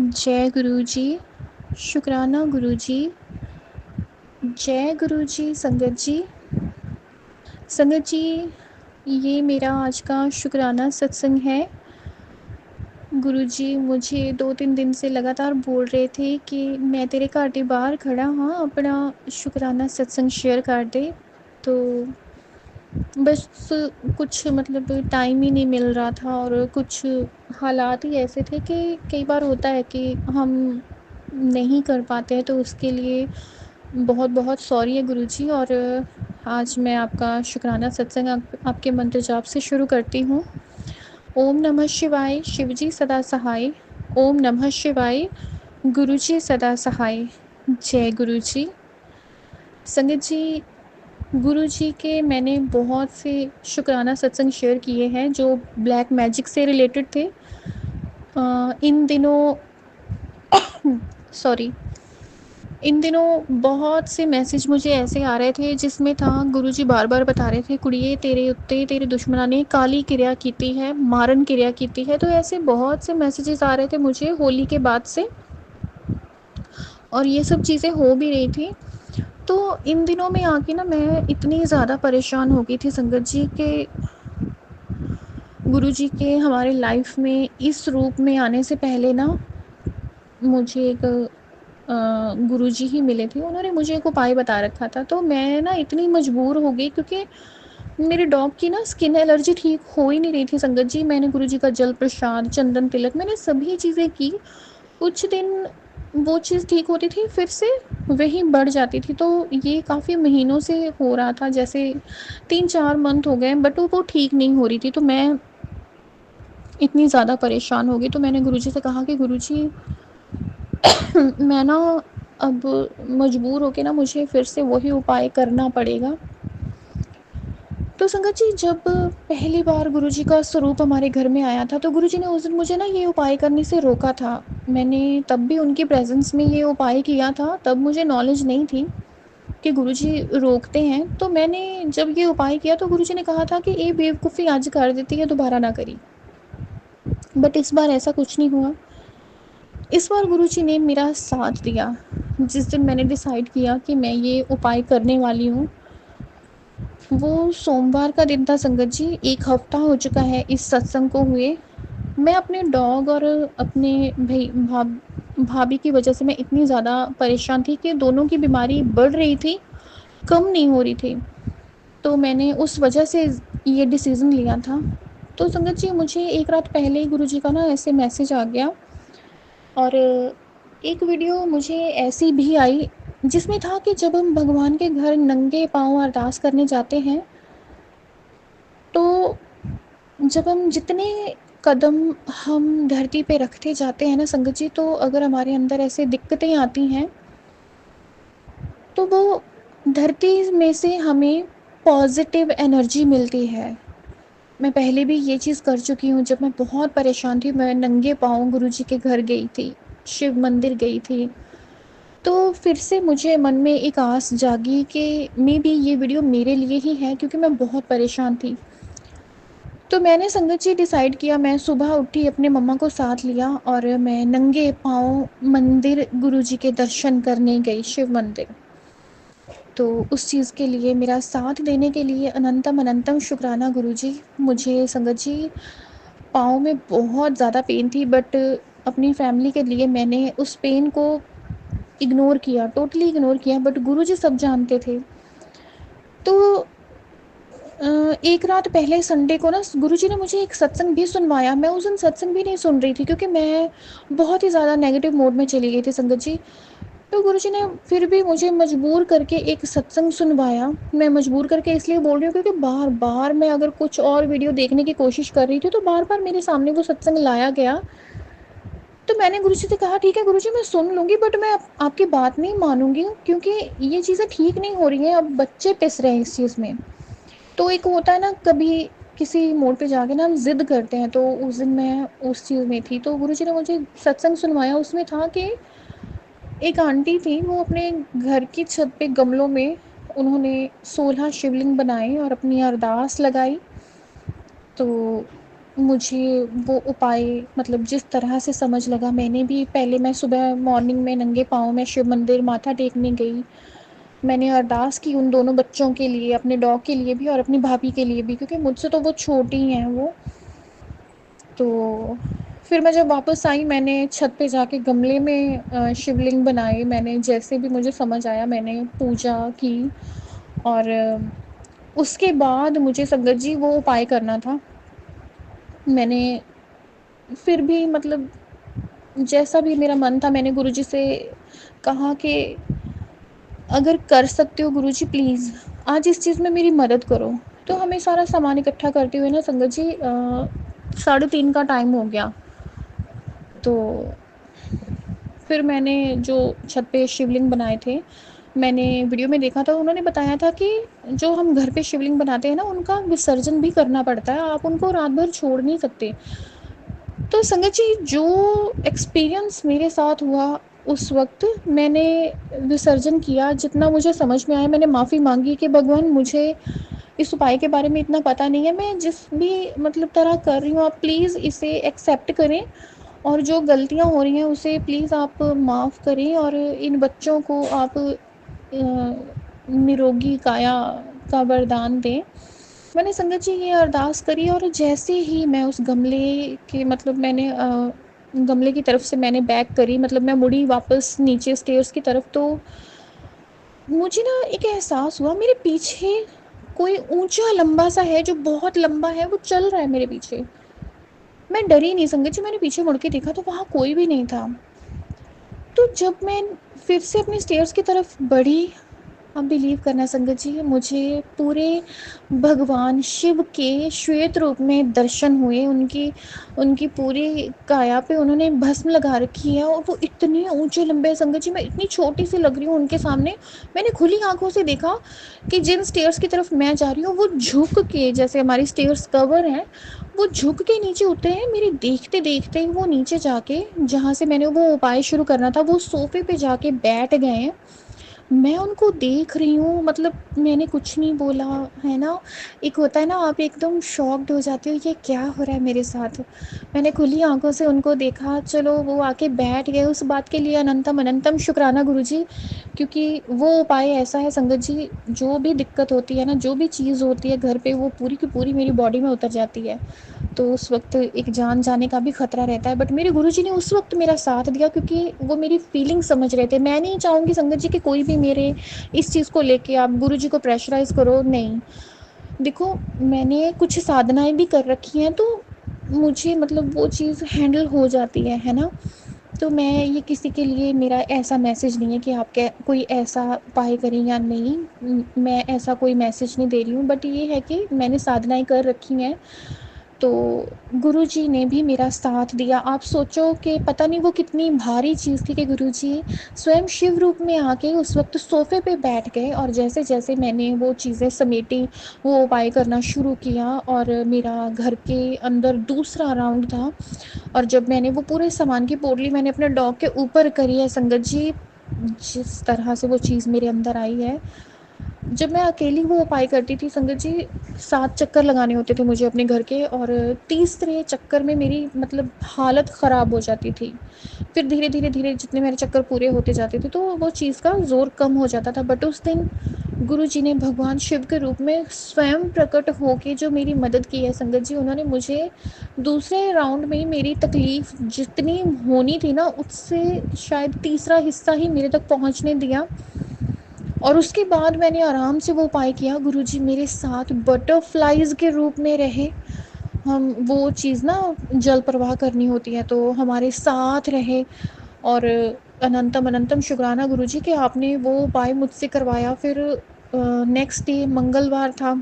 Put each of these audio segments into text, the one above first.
जय गुरु जी, शुक्राना गुरु जी। जय गुरु जी। संगत जी, संगत जी, ये मेरा आज का शुक्राना सत्संग है। गुरु जी मुझे 2-3 दिन से लगातार बोल रहे थे कि मैं तेरे घाटी बाहर खड़ा हाँ, अपना शुक्राना सत्संग शेयर कर दे। तो बस कुछ मतलब टाइम ही नहीं मिल रहा था और कुछ हालात ही ऐसे थे कि कई बार होता है कि हम नहीं कर पाते हैं, तो उसके लिए बहुत बहुत सॉरी है गुरुजी। और आज मैं आपका शुक्राना सत्संग आपके मंत्र जाप से शुरू करती हूँ। ओम नमः शिवाय, शिवजी सदा सहाय। ओम नमः शिवाय, गुरुजी सदा सहाय। जय गुरुजी। संगत जी, गुरु जी के मैंने बहुत से शुक्राना सत्संग शेयर किए हैं जो ब्लैक मैजिक से रिलेटेड थे। इन दिनों सॉरी, इन दिनों बहुत से मैसेज मुझे ऐसे आ रहे थे जिसमें था गुरु जी बार बार बता रहे थे कुड़िए तेरे उत्ते तेरे दुश्मना ने काली क्रिया की है, मारन क्रिया की है। तो ऐसे बहुत से मैसेजेस आ रहे थे मुझे होली के बाद से, और ये सब चीज़ें हो भी रही थी। तो इन दिनों में आके ना मैं इतनी ज़्यादा परेशान हो गई थी संगत जी के गुरु जी के हमारे लाइफ में इस रूप में आने से पहले ना मुझे एक गुरु जी ही मिले थे। उन्होंने मुझे एक उपाय बता रखा था, तो मैं ना इतनी मजबूर हो गई क्योंकि मेरे डॉग की ना स्किन एलर्जी ठीक हो ही नहीं रही थी संगत जी। मैंने गुरु जी का जल प्रसाद, चंदन तिलक, मैंने सभी चीज़ें की। कुछ दिन वो चीज़ ठीक होती थी, फिर से वही बढ़ जाती थी। तो ये काफ़ी महीनों से हो रहा था, जैसे 3-4 मंथ हो गए, बट वो ठीक नहीं हो रही थी। तो मैं इतनी ज़्यादा परेशान हो गई, तो मैंने गुरुजी से कहा कि गुरुजी मैं ना अब मजबूर होके ना मुझे फिर से वही उपाय करना पड़ेगा। तो संगत जी, जब पहली बार गुरुजी का स्वरूप हमारे घर में आया था तो गुरुजी ने उस दिन मुझे ना ये उपाय करने से रोका था। मैंने तब भी उनकी प्रेजेंस में ये उपाय किया था, तब मुझे नॉलेज नहीं थी कि गुरुजी रोकते हैं। तो मैंने जब ये उपाय किया तो गुरुजी ने कहा था कि ये बेवकूफ़ी आज कर देती है, दोबारा ना करी। बट इस बार ऐसा कुछ नहीं हुआ। इस बार गुरुजी ने मेरा साथ दिया। जिस दिन मैंने डिसाइड किया कि मैं ये उपाय करने वाली हूँ, वो सोमवार का दिन था संगत जी। 1 हफ्ता हो चुका है इस सत्संग को हुए। मैं अपने डॉग और अपने भाभी की वजह से मैं इतनी ज़्यादा परेशान थी कि दोनों की बीमारी बढ़ रही थी, कम नहीं हो रही थी। तो मैंने उस वजह से ये डिसीज़न लिया था। तो संगत जी, मुझे 1 रात पहले ही गुरुजी का ना ऐसे मैसेज आ गया, और एक वीडियो मुझे ऐसी भी आई जिसमें था कि जब हम भगवान के घर नंगे पाँव अरदास करने जाते हैं, तो जब हम जितने कदम हम धरती पे रखते जाते हैं ना संगत जी, तो अगर हमारे अंदर ऐसे दिक्कतें आती हैं तो वो धरती में से हमें पॉजिटिव एनर्जी मिलती है। मैं पहले भी ये चीज़ कर चुकी हूँ। जब मैं बहुत परेशान थी, मैं नंगे पाँव गुरुजी के घर गई थी, शिव मंदिर गई थी। तो फिर से मुझे मन में एक आस जागी कि मे बी ये वीडियो मेरे लिए ही है, क्योंकि मैं बहुत परेशान थी। तो मैंने संगत जी डिसाइड किया, मैं सुबह उठी, अपने मम्मा को साथ लिया और मैं नंगे पाँव मंदिर गुरुजी के दर्शन करने गई, शिव मंदिर। तो उस चीज़ के लिए, मेरा साथ देने के लिए अनंतम अनंतम शुक्राना गुरुजी। मुझे संगत जी पाँव में बहुत ज़्यादा पेन थी, बट अपनी फैमिली के लिए मैंने उस पेन को इग्नोर किया, टोटली इग्नोर किया। बट गुरुजी सब जानते थे। तो एक रात पहले संडे को ना गुरुजी ने मुझे एक सत्संग भी सुनवाया। मैं उस दिन सत्संग भी नहीं सुन रही थी क्योंकि मैं बहुत ही ज़्यादा नेगेटिव मोड में चली गई थी संगत जी। तो गुरुजी ने फिर भी मुझे मजबूर करके एक सत्संग सुनवाया। मैं मजबूर करके इसलिए बोल रही हूँ क्योंकि बार-बार मैं अगर कुछ और वीडियो देखने की कोशिश कर रही थी तो बार-बार मेरे सामने वो सत्संग लाया गया। तो मैंने गुरुजी से कहा ठीक है गुरुजी, मैं सुन लूँगी, बट मैं आपकी बात नहीं मानूँगी क्योंकि ये चीज़ें ठीक नहीं हो रही हैं। अब बच्चे पिस रहे हैं इस चीज़ में। तो एक होता है ना, कभी किसी मोड़ पे जाके ना हम ज़िद करते हैं, तो उस दिन मैं उस चीज़ में थी। तो गुरुजी ने मुझे सत्संग सुनवाया। उसमें था कि एक आंटी थी, वो अपने घर की छत पे गमलों में उन्होंने 16 शिवलिंग बनाए और अपनी अरदास लगाई। तो मुझे वो उपाय मतलब जिस तरह से समझ लगा, मैंने भी पहले मैं सुबह मॉर्निंग में नंगे पाँव मैं शिव मंदिर माथा टेकने गई। मैंने अरदास की उन दोनों बच्चों के लिए, अपने डॉग के लिए भी और अपनी भाभी के लिए भी, क्योंकि मुझसे तो वो छोटी हैं वो। तो फिर मैं जब वापस आई, मैंने छत पे जाके गमले में शिवलिंग बनाए। मैंने जैसे भी मुझे समझ आया मैंने पूजा की। और उसके बाद मुझे संगत जी वो उपाय करना था। मैंने फिर भी मतलब जैसा भी मेरा मन था, मैंने गुरुजी से कहा कि अगर कर सकते हो गुरुजी प्लीज़ आज इस चीज़ में मेरी मदद करो। तो हमें सारा सामान इकट्ठा करते हुए ना संगत जी 3:30 का टाइम हो गया। तो फिर मैंने जो छत पे शिवलिंग बनाए थे, मैंने वीडियो में देखा था, उन्होंने बताया था कि जो हम घर पे शिवलिंग बनाते हैं ना, उनका विसर्जन भी करना पड़ता है, आप उनको रात भर छोड़ नहीं सकते। तो संगत जी जो एक्सपीरियंस मेरे साथ हुआ उस वक़्त, मैंने विसर्जन किया, जितना मुझे समझ में आया मैंने माफ़ी माँगी कि भगवान मुझे इस उपाय के बारे में इतना पता नहीं है, मैं जिस भी मतलब तरह कर रही हूँ आप प्लीज़ इसे एक्सेप्ट करें और जो गलतियाँ हो रही हैं उसे प्लीज़ आप माफ़ करें और इन बच्चों को आप निरोगी काया का वरदान दें। मैंने संगत जी ये अरदास करी और जैसे ही मैं उस गमले के मतलब मैंने गमले की तरफ से मैंने बैक करी, मतलब मैं मुड़ी वापस नीचे स्टेयर्स की तरफ, तो मुझे ना एक एहसास हुआ मेरे पीछे कोई ऊंचा लंबा सा है, जो बहुत लंबा है, वो चल रहा है मेरे पीछे। मैं डरी नहीं संगत जी, मैंने पीछे मुड़ के देखा तो वहाँ कोई भी नहीं था। तो जब मैं फिर से अपनी स्टेयर्स की तरफ बढ़ी, आप बिलीव करना संगत जी, मुझे पूरे भगवान शिव के श्वेत रूप में दर्शन हुए। उनकी उनकी पूरी काया पे उन्होंने भस्म लगा रखी है और वो इतने ऊंचे लंबे संगत जी, मैं इतनी छोटी सी लग रही हूँ उनके सामने। मैंने खुली आंखों से देखा कि जिन स्टेयर्स की तरफ मैं जा रही हूँ वो झुक के, जैसे हमारी स्टेयर्स कवर हैं, वो झुक के नीचे उतरे हैं। मेरे देखते देखते ही वो नीचे जाके, जहाँ से मैंने वो उपाय शुरू करना था, वो सोफे पे जाके बैठ गए हैं। मैं उनको देख रही हूँ, मतलब मैंने कुछ नहीं बोला, है ना? एक होता है ना, आप एकदम शॉक्ड हो जाते हो, ये क्या हो रहा है मेरे साथ? मैंने खुली आँखों से उनको देखा, चलो वो आके बैठ गए। उस बात के लिए अनंतम अनंतम शुक्राना गुरुजी, क्योंकि वो उपाय ऐसा है संगत जी, जो भी दिक्कत होती है ना, जो भी चीज़ होती है घर पे, वो पूरी की पूरी मेरी बॉडी में उतर जाती है। तो उस वक़्त एक जान जाने का भी खतरा रहता है, बट मेरे गुरुजी ने उस वक़्त मेरा साथ दिया, क्योंकि वो मेरी फीलिंग समझ रहे थे। मैं नहीं चाहूँगी संगत जी कि कोई भी मेरे इस चीज़ को लेके आप गुरुजी को प्रेशराइज़ करो, नहीं। देखो, मैंने कुछ साधनाएँ भी कर रखी हैं, तो मुझे मतलब वो चीज़ हैंडल हो जाती है ना? तो मैं ये किसी के लिए मेरा ऐसा मैसेज नहीं है कि आप क्या कोई ऐसा उपाय करें या नहीं। मैं ऐसा कोई मैसेज नहीं दे रही हूँ, बट ये है कि मैंने साधनाएँ कर रखी हैं। तो गुरुजी ने भी मेरा साथ दिया। आप सोचो कि पता नहीं वो कितनी भारी चीज़ थी कि गुरुजी स्वयं शिव रूप में आके उस वक़्त सोफ़े पे बैठ गए, और जैसे-जैसे मैंने वो चीज़ें समेटी, वो उपाय करना शुरू किया, और मेरा घर के अंदर दूसरा राउंड था। और जब मैंने वो पूरे सामान की पोटली मैंने अपने डॉग के ऊपर करी है संगत जी, जिस तरह से वो चीज़ मेरे अंदर आई है, जब मैं अकेली वो उपाय करती थी संगत जी, 7 चक्कर लगाने होते थे मुझे अपने घर के, और तीसरे चक्कर में मेरी मतलब हालत ख़राब हो जाती थी। फिर धीरे-धीरे जितने मेरे चक्कर पूरे होते जाते थे, तो वो चीज़ का ज़ोर कम हो जाता था। बट उस दिन गुरुजी ने भगवान शिव के रूप में स्वयं प्रकट होके जो मेरी मदद की है संगत जी, उन्होंने मुझे दूसरे राउंड में मेरी तकलीफ़ जितनी होनी थी ना, उससे शायद तीसरा हिस्सा ही मेरे तक पहुँचने दिया। और उसके बाद मैंने आराम से वो उपाय किया। गुरुजी मेरे साथ बटरफ्लाइज़ के रूप में रहे। हम वो चीज़ ना जल प्रवाह करनी होती है, तो हमारे साथ रहे। और अनंतम अनंतम शुक्राना गुरुजी कि आपने वो उपाय मुझसे करवाया। फिर नेक्स्ट डे मंगलवार था।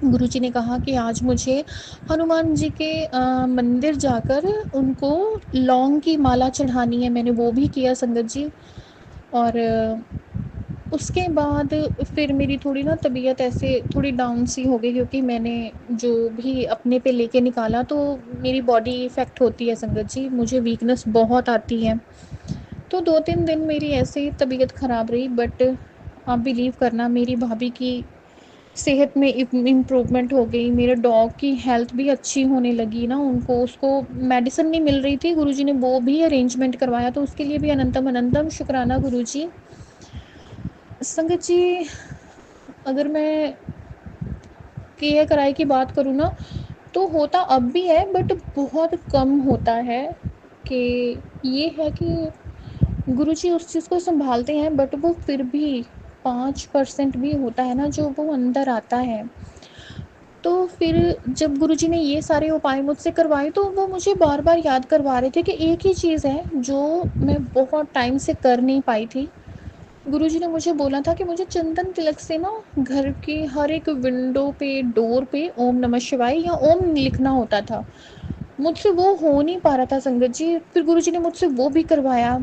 गुरुजी ने कहा कि आज मुझे हनुमान जी के मंदिर जाकर उनको लौंग की माला चढ़ानी है। मैंने वो भी किया संगत जी। और उसके बाद फिर मेरी थोड़ी ना तबीयत ऐसे थोड़ी डाउन सी हो गई, क्योंकि मैंने जो भी अपने पे लेके निकाला, तो मेरी बॉडी इफ़ेक्ट होती है संगत जी, मुझे वीकनेस बहुत आती है। तो 2-3 दिन मेरी ऐसे ही तबीयत ख़राब रही, बट आप बिलीव करना मेरी भाभी की सेहत में इम्प्रूवमेंट हो गई, मेरे डॉग की हेल्थ भी अच्छी होने लगी ना, उनको उसको मेडिसिन नहीं मिल रही थी, गुरुजी ने वो भी अरेंजमेंट करवाया, तो उसके लिए भी अनंतम अनंतम शुक्राना गुरुजी। संगत जी, अगर मैं केयर कराई की बात करूँ ना, तो होता अब भी है बट बहुत कम होता है। कि ये है कि गुरुजी उस चीज़ को संभालते हैं, बट वो फिर भी 5% भी होता है ना जो वो अंदर आता है। तो फिर जब गुरुजी ने ये सारे उपाय मुझसे करवाए, तो वो मुझे बार बार याद करवा रहे थे कि एक ही चीज़ है जो मैं बहुत टाइम से कर नहीं पाई थी। गुरुजी ने मुझे बोला था कि मुझे चंदन तिलक से ना घर की हर एक विंडो पे, डोर पे ओम नमः शिवाय या ओम लिखना होता था। मुझसे वो हो नहीं पा रहा था संगत जी। फिर गुरुजी ने मुझसे वो भी करवाया,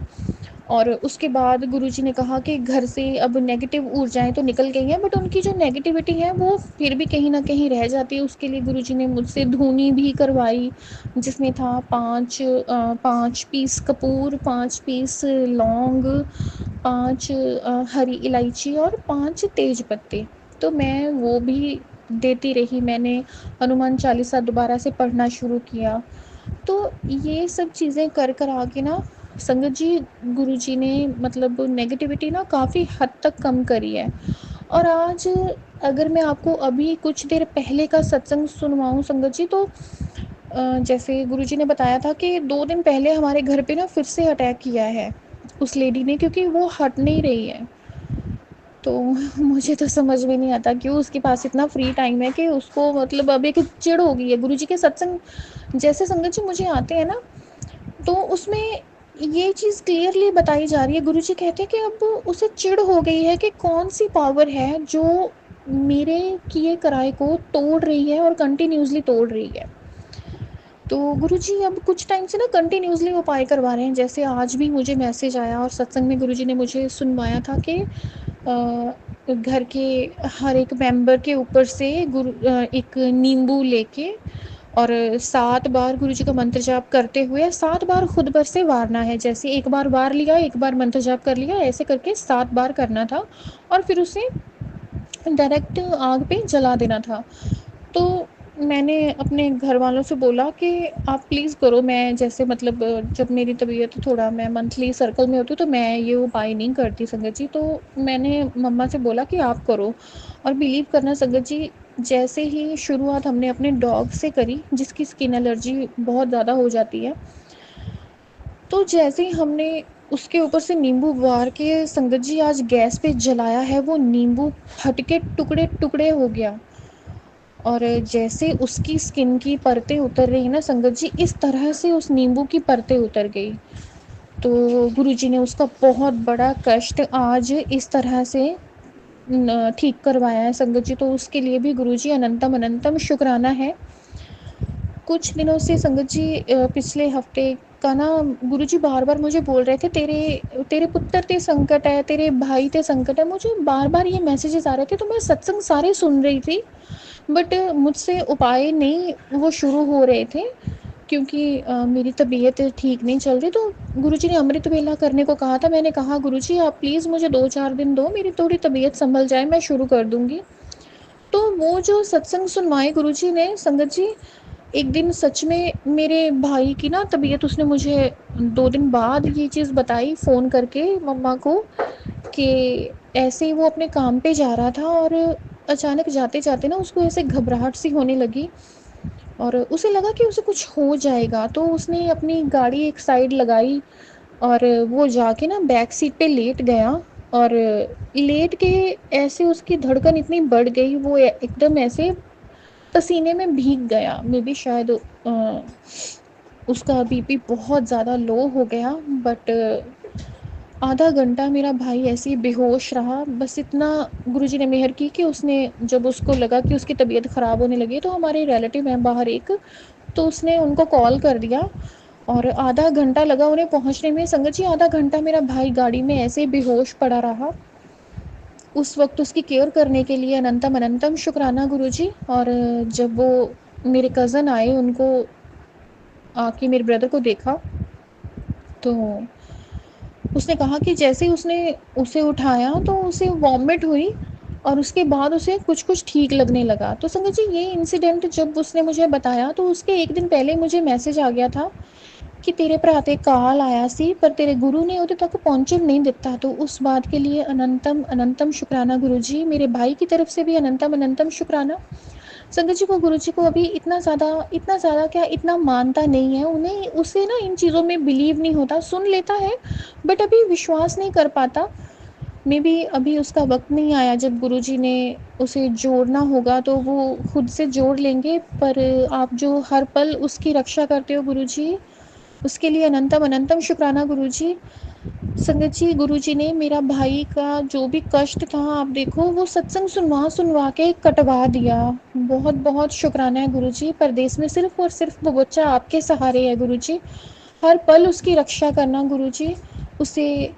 और उसके बाद गुरुजी ने कहा कि घर से अब नेगेटिव ऊर्जाएं तो निकल गई हैं, बट उनकी जो नेगेटिविटी है वो फिर भी कहीं ना कहीं रह जाती है। उसके लिए गुरुजी ने मुझसे धूनी भी करवाई, जिसमें था 5 पीस कपूर, 5 पीस लौंग, 5 हरी इलायची और 5 तेज पत्ते। तो मैं वो भी देती रही। मैंने हनुमान चालीसा दोबारा से पढ़ना शुरू किया। तो ये सब चीज़ें कर कर आके ना संगत जी, गुरुजी ने मतलब नेगेटिविटी ना काफ़ी हद तक कम करी है। और आज अगर मैं आपको अभी कुछ देर पहले का सत्संग सुनवाऊँ संगत जी, तो जैसे गुरुजी ने बताया था कि 2 दिन पहले हमारे घर पे ना फिर से अटैक किया है उस लेडी ने, क्योंकि वो हट नहीं रही है। तो मुझे तो समझ में नहीं आता क्यों उसके पास इतना फ्री टाइम है कि उसको मतलब अब एक चिढ़ हो गई है। गुरुजी के सत्संग जैसे संगत जी मुझे आते हैं ना, तो उसमें ये चीज़ क्लियरली बताई जा रही है। गुरुजी कहते हैं कि अब उसे चिढ़ हो गई है कि कौन सी पावर है जो मेरे किए कराए को तोड़ रही है और कंटिन्यूसली तोड़ रही है। तो गुरुजी अब कुछ टाइम से ना कंटिन्यूसली उपाय करवा रहे हैं। जैसे आज भी मुझे मैसेज आया और सत्संग में गुरुजी ने मुझे सुनवाया था कि घर के हर एक मेंबर के ऊपर से एक नींबू लेके और 7 बार गुरुजी का मंत्र जाप करते हुए 7 बार खुद पर से वारना है। जैसे एक बार वार लिया, एक बार मंत्र जाप कर लिया, ऐसे करके 7 बार करना था और फिर उसे डायरेक्ट आग पे जला देना था। तो मैंने अपने घर वालों से बोला कि आप प्लीज़ करो। मैं जैसे मतलब जब मेरी तबीयत थोड़ा, मैं मंथली सर्कल में होती हूँ, तो मैं ये उपाय नहीं करती संगत जी। तो मैंने मम्मा से बोला कि आप करो। और बिलीव करना संगत जी, जैसे ही शुरुआत हमने अपने डॉग से करी, जिसकी स्किन एलर्जी बहुत ज़्यादा हो जाती है, तो जैसे ही हमने उसके ऊपर से नींबू वार के संगत जी आज गैस पे जलाया है, वो नींबू फट के टुकड़े टुकड़े हो गया। और जैसे उसकी स्किन की परतें उतर रही है ना संगत जी, इस तरह से उस नींबू की परतें उतर गई। तो गुरुजी ने उसका बहुत बड़ा कष्ट आज इस तरह से ठीक करवाया है संगत जी। तो उसके लिए भी गुरुजी अनंतम अनंतम शुक्राना है। कुछ दिनों से संगत जी, पिछले हफ्ते का ना, गुरुजी बार बार मुझे बोल रहे थे तेरे तेरे पुत्र ते संकट है, तेरे भाई ते संकट है। मुझे बार बार ये मैसेजेस आ रहे थे, तो मैं सत्संग सारे सुन रही थी, बट मुझसे उपाय नहीं वो शुरू हो रहे थे, क्योंकि मेरी तबीयत ठीक नहीं चल रही। तो गुरुजी ने अमृत वेला करने को कहा था। मैंने कहा गुरुजी आप प्लीज़ मुझे 2-4 दिन दो, मेरी थोड़ी तबीयत संभल जाए, मैं शुरू कर दूंगी। तो वो जो सत्संग सुनवाए गुरुजी ने संगत जी, एक दिन सच में मेरे भाई की ना तबीयत, उसने मुझे 2 दिन बाद ये चीज़ बताई फ़ोन करके मम्मा को, कि ऐसे ही वो अपने काम पे जा रहा था और अचानक जाते जाते ना उसको ऐसे घबराहट सी होने लगी और उसे लगा कि उसे कुछ हो जाएगा। तो उसने अपनी गाड़ी एक साइड लगाई और वो जाके ना बैक सीट पे लेट गया। और लेट के ऐसे उसकी धड़कन इतनी बढ़ गई, वो एकदम ऐसे पसीने में भीग गया। मे बी शायद उसका बीपी बहुत ज़्यादा लो हो गया। बट आधा घंटा मेरा भाई ऐसे ही बेहोश रहा। बस इतना गुरुजी ने मेहर की कि उसने, जब उसको लगा कि उसकी तबीयत ख़राब होने लगी, तो हमारे रिलेटिव हैं बाहर एक, तो उसने उनको कॉल कर दिया और आधा घंटा लगा उन्हें पहुंचने में। संगत जी, आधा घंटा मेरा भाई गाड़ी में ऐसे ही बेहोश पड़ा रहा। उस वक्त उसकी केयर करने के लिए अनंतम अनंतम शुक्राना गुरुजी। और जब वो मेरे कज़न आए, उनको आके मेरे ब्रदर को देखा, तो उसने कहा कि जैसे ही उसने उसे उठाया तो उसे वॉमिट हुई और उसके बाद उसे कुछ कुछ ठीक लगने लगा। तो संगत जी, ये इंसिडेंट जब उसने मुझे बताया तो उसके एक दिन पहले मुझे मैसेज आ गया था कि तेरे भरा ते काल आया सी पर तेरे गुरु ने उदे तक पहुँचन नहीं दिता। तो उस बात के लिए अनंतम अनंतम शुक्राना गुरु जी, मेरे भाई की तरफ से भी अनंतम अनंतम शुक्राना। संगत जी, वो गुरु जी को अभी इतना ज़्यादा क्या इतना मानता नहीं है, उन्हें उसे ना इन चीज़ों में बिलीव नहीं होता, सुन लेता है बट अभी विश्वास नहीं कर पाता। मे बी अभी उसका वक्त नहीं आया, जब गुरुजी ने उसे जोड़ना होगा तो वो खुद से जोड़ लेंगे। पर आप जो हर पल उसकी रक्षा करते हो गुरुजी, उसके लिए अनंतम अनंतम शुक्राना गुरुजी। संगत जी, गुरुजी ने मेरा भाई का जो भी कष्ट था, आप देखो वो सत्संग सुनवा सुनवा के कटवा दिया। बहुत बहुत शुक्राना है गुरुजी। परदेश में सिर्फ और सिर्फ वो बच्चा आपके सहारे है गुरुजी। हर पल उसकी रक्षा करना गुरुजी, उसे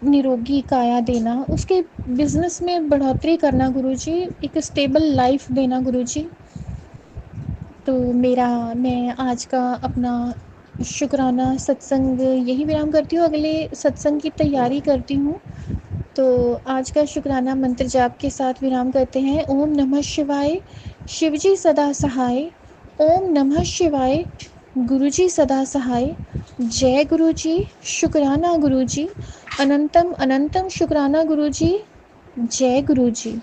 निरोगी काया देना, उसके बिजनेस में बढ़ोतरी करना गुरुजी, एक स्टेबल लाइफ देना गुरुजी। तो मैं आज का अपना शुक्राना सत्संग यही विराम करती हूँ, अगले सत्संग की तैयारी करती हूँ। तो आज का शुक्राना मंत्र जाप के साथ विराम करते हैं। ओम नमः शिवाय, शिवजी सदा सहाय। ओम नमः शिवाय, गुरुजी सदा सहाय। जय गुरुजी, शुक्राना गुरुजी, अनंतम अनंतम शुक्राना गुरुजी। जय गुरुजी।